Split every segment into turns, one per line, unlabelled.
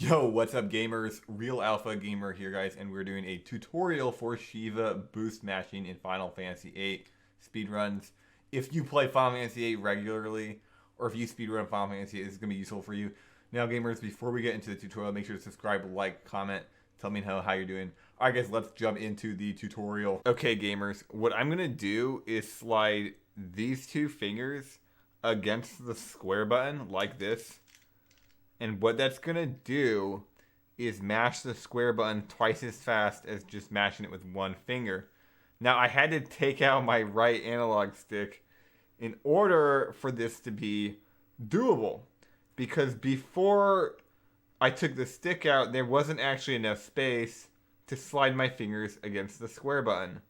Yo, what's up gamers? Real Alpha Gamer here guys, and we're doing a tutorial for Shiva boost mashing in Final Fantasy VIII speedruns. If you play Final Fantasy VIII regularly, or if you speedrun Final Fantasy VIII, this is going to be useful for you. Now gamers, before we get into the tutorial, make sure to subscribe, like, comment, tell me how you're doing. Alright guys, let's jump into the tutorial. Okay gamers, what I'm going to do is slide these two fingers against the square button like this. And what that's going to do is mash the square button twice as fast as just mashing it with one finger. Now, I had to take out my right analog stick in order for this to be doable. Because before I took the stick out, there wasn't actually enough space to slide my fingers against the square button.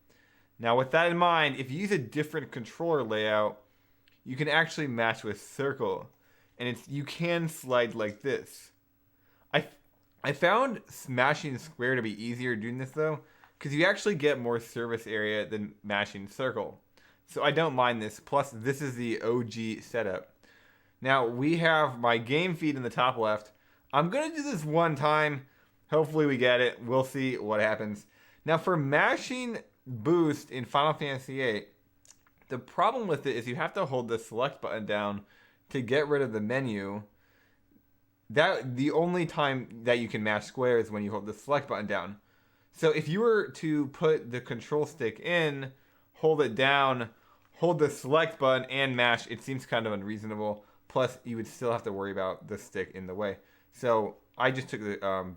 Now, with that in mind, if you use a different controller layout, you can actually mash with circle. And you can slide like this. I found smashing square to be easier doing this though, because you actually get more surface area than mashing circle. So I don't mind this. Plus, this is the OG setup. Now, we have my game feed in the top left. I'm going to do this one time. Hopefully we get it. We'll see what happens. Now, for mashing boost in Final Fantasy VIII, the problem with it is you have to hold the select button down to get rid of the menu. The only time that you can mash square is when you hold the select button down. So if you were to put the control stick in, hold it down, hold the select button and mash, it seems kind of unreasonable. Plus you would still have to worry about the stick in the way. So I just took the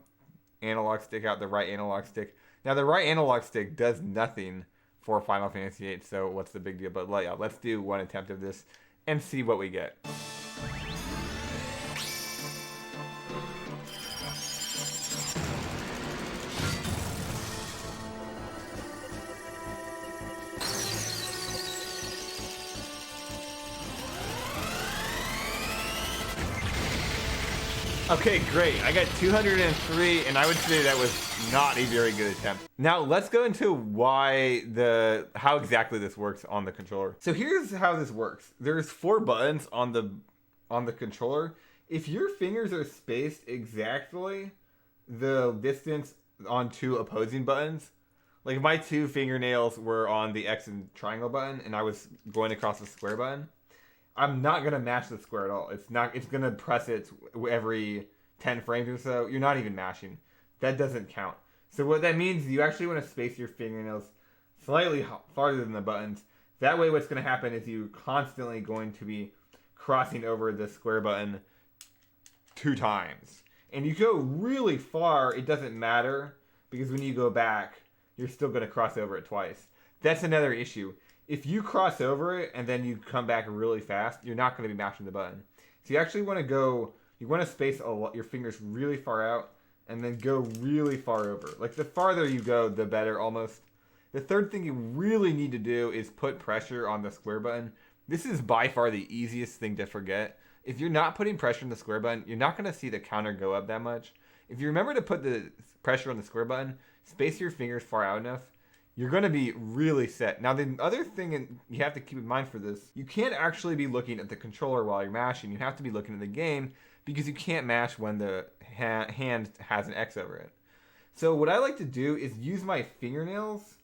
analog stick out, the right analog stick. Now the right analog stick does nothing for Final Fantasy VIII, so what's the big deal? But yeah, let's do one attempt of this and see what we get. Okay, great. I got 203, and I would say that was not a very good attempt. Now, let's go into how exactly this works on the controller. So here's how this works. There's 4 buttons on the controller. If your fingers are spaced exactly the distance on 2 opposing buttons, like my 2 fingernails were on the X and triangle button, and I was going across the square button, I'm not going to mash the square at all. It's going to press it every 10 frames or so. You're not even mashing. That doesn't count. So what that means is you actually want to space your fingernails slightly farther than the buttons. That way what's going to happen is you're constantly going to be crossing over the square button 2 times. And you go really far, it doesn't matter, because when you go back, you're still going to cross over it twice. That's another issue. If you cross over it and then you come back really fast, you're not going to be mashing the button. So you actually want to space your fingers really far out and then go really far over. Like the farther you go, the better almost. The third thing you really need to do is put pressure on the square button. This is by far the easiest thing to forget. If you're not putting pressure on the square button, you're not going to see the counter go up that much. If you remember to put the pressure on the square button, space your fingers far out enough, you're going to be really set. Now, the other thing you have to keep in mind for this, you can't actually be looking at the controller while you're mashing. You have to be looking at the game because you can't mash when the hand has an X over it. So what I like to do is use my fingernails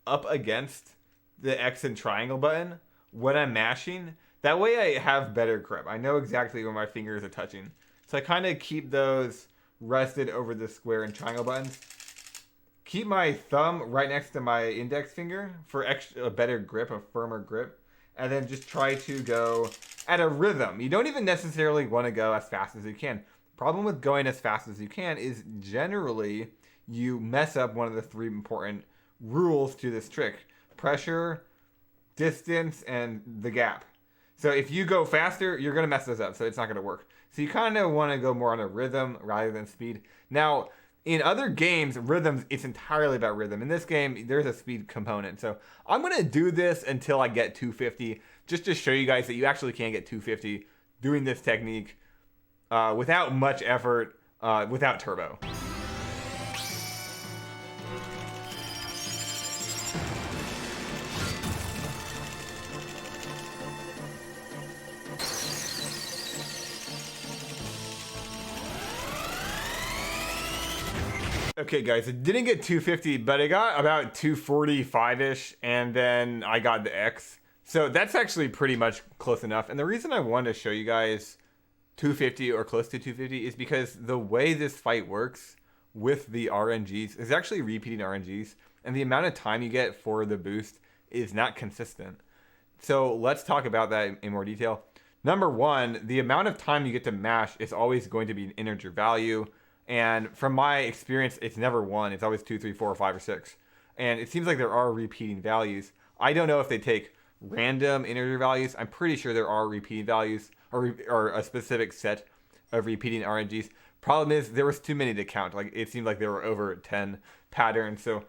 up against the X and triangle button when I'm mashing. That way I have better grip. I know exactly where my fingers are touching. So I kind of keep those rested over the square and triangle buttons. Keep my thumb right next to my index finger for a better grip, a firmer grip. And then just try to go at a rhythm. You don't even necessarily want to go as fast as you can. Problem with going as fast as you can is generally you mess up one of the 3 important rules to this trick. Pressure, distance, and the gap. So if you go faster, you're going to mess this up. So it's not going to work. So you kind of want to go more on a rhythm rather than speed. Now, in other games, rhythms, it's entirely about rhythm. In this game, there's a speed component. So I'm going to do this until I get 250, just to show you guys that you actually can get 250 doing this technique without much effort, without turbo. Okay, guys, it didn't get 250, but I got about 245-ish, and then I got the X. So that's actually pretty much close enough. And the reason I wanted to show you guys 250 or close to 250 is because the way this fight works with the RNGs is actually repeating RNGs, and the amount of time you get for the boost is not consistent. So let's talk about that in more detail. Number one, the amount of time you get to mash is always going to be an integer value. And from my experience, it's never 1. It's always 2, 3, 4, 5, or 6. And it seems like there are repeating values. I don't know if they take random integer values. I'm pretty sure there are repeating values or a specific set of repeating RNGs. Problem is, there was too many to count. Like, it seemed like there were over 10 patterns. So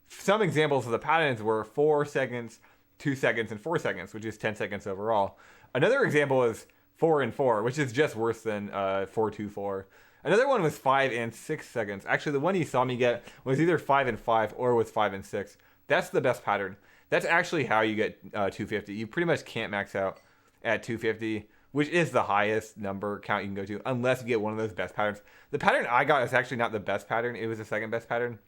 some examples of the patterns were 4 seconds, 2 seconds, and 4 seconds, which is 10 seconds overall. Another example is 4 and 4, which is just worse than 4, 2, 4. Another one was 5 and 6 seconds. Actually, the one you saw me get was either 5 and 5 or was 5 and 6. That's the best pattern. That's actually how you get 250. You pretty much can't max out at 250, which is the highest number count you can go to, unless you get one of those best patterns. The pattern I got is actually not the best pattern. It was the second best pattern.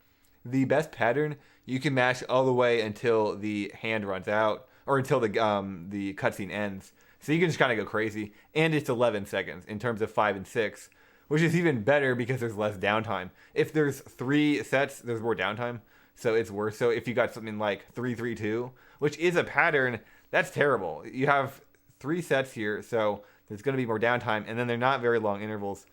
The best pattern, you can mash all the way until the hand runs out, or until the cutscene ends. So you can just kind of go crazy. And it's 11 seconds in terms of 5 and 6. Which is even better because there's less downtime. If there's 3 sets, there's more downtime, so it's worse. So if you got something like 3-3-2, which is a pattern, that's terrible. You have 3 sets here, so there's going to be more downtime, and then they're not very long intervals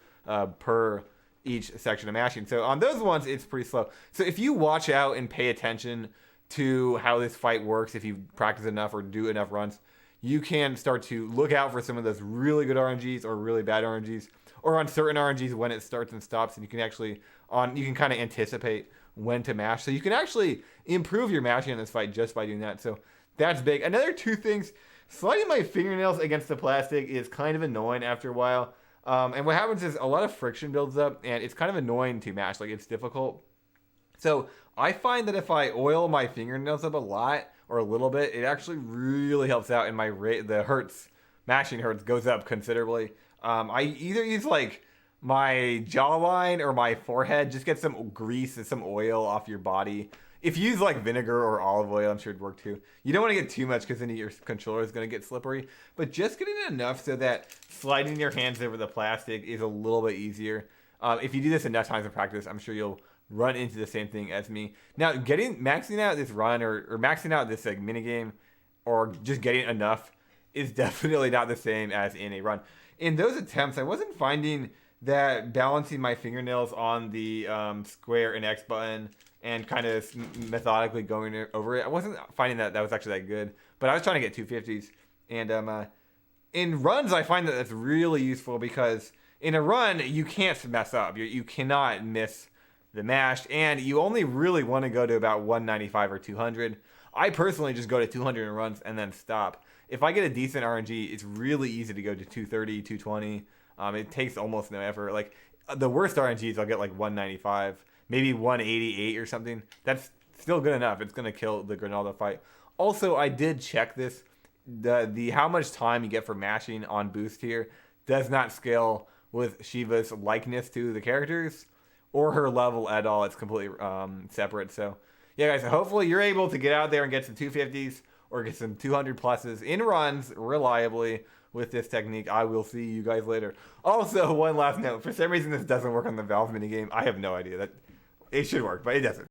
per each section of mashing. So on those ones, it's pretty slow. So if you watch out and pay attention to how this fight works, if you practice enough or do enough runs, you can start to look out for some of those really good RNGs or really bad RNGs, or on certain RNGs when it starts and stops, and you can actually you can kind of anticipate when to mash. So you can actually improve your mashing in this fight just by doing that. So that's big. Another 2 things, sliding my fingernails against the plastic is kind of annoying after a while. And what happens is a lot of friction builds up, and it's kind of annoying to mash. Like, it's difficult. So I find that if I oil my fingernails up a lot or a little bit, it actually really helps out, and my mashing hertz goes up considerably. I either use like my jawline or my forehead, just get some grease and some oil off your body. If you use like vinegar or olive oil, I'm sure it'd work too. You don't want to get too much because then your controller is going to get slippery, but just getting enough so that sliding your hands over the plastic is a little bit easier. If you do this enough times in practice, I'm sure you'll run into the same thing as me. Now, maxing out this run or maxing out this like mini game, or just getting enough, is definitely not the same as in a run. In those attempts, I wasn't finding that balancing my fingernails on the square and X button and kind of methodically going over it, I wasn't finding that was actually that good. But I was trying to get 250s. And in runs, I find that that's really useful because in a run, you can't mess up. You cannot miss the mash, and you only really want to go to about 195 or 200. I personally just go to 200 in runs and then stop. If I get a decent RNG, it's really easy to go to 230, 220. It takes almost no effort. Like, the worst RNGs, I'll get like 195, maybe 188 or something. That's still good enough. It's going to kill the Grinaldo fight. Also, I did check this. The how much time you get for mashing on boost here does not scale with Shiva's likeness to the characters or her level at all. It's completely separate. So, yeah, guys, hopefully you're able to get out there and get some 250s or get some 200 pluses in runs reliably with this technique. I will see you guys later. Also, one last note. For some reason, this doesn't work on the Valve minigame. I have no idea. That it should work, but it doesn't.